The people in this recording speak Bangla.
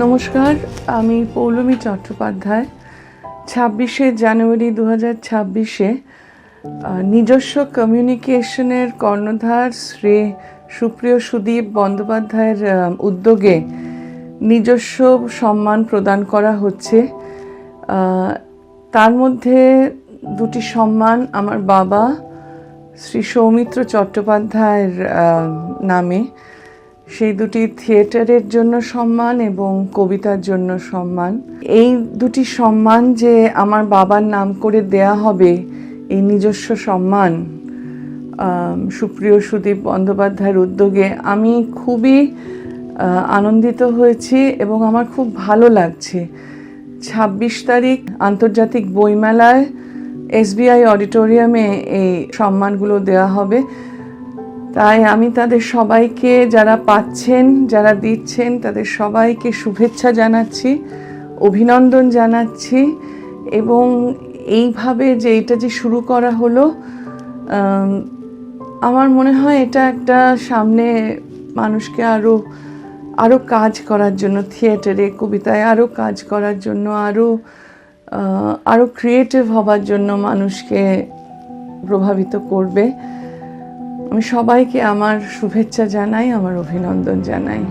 নমস্কার, আমি পৌলমী চট্টোপাধ্যায়। 26শে জানুয়ারি 2026-এ নিজস্ব কমিউনিকেশনের কর্ণধার শ্রী সুপ্রিয় সুদীপ বন্দ্যোপাধ্যায়ের উদ্যোগে নিজস্ব সম্মান প্রদান করা হচ্ছে। তার মধ্যে দুটি সম্মান আমার বাবা শ্রী সৌমিত্র চট্টোপাধ্যায়ের নামে, সেই দুটি থিয়েটারের জন্য সম্মান এবং কবিতার জন্য সম্মান। এই দুটি সম্মান যে আমার বাবার নাম করে দেয়া হবে, এই নিজস্ব সম্মান সুপ্রিয় সুদীপ বন্দ্যোপাধ্যায়ের উদ্যোগে, আমি খুবই আনন্দিত হয়েছি এবং আমার খুব ভালো লাগছে। 26 তারিখ আন্তর্জাতিক বইমেলায় SBI অডিটোরিয়ামে এই সম্মানগুলো দেওয়া হবে। তাই আমি তাদের সবাইকে, যারা পাচ্ছেন, যারা দিচ্ছেন, তাদের সবাইকে শুভেচ্ছা জানাচ্ছি, অভিনন্দন জানাচ্ছি। এবং এইভাবে যে এটা যে শুরু করা হলো, আমার মনে হয় এটা একটা সামনে মানুষকে আরও কাজ করার জন্য, থিয়েটারে, কবিতায় আরও কাজ করার জন্য, আরও ক্রিয়েটিভ হবার জন্য মানুষকে প্রভাবিত করবে। আমি সবাইকে আমার শুভেচ্ছা জানাই, আমার অভিনন্দন জানাই।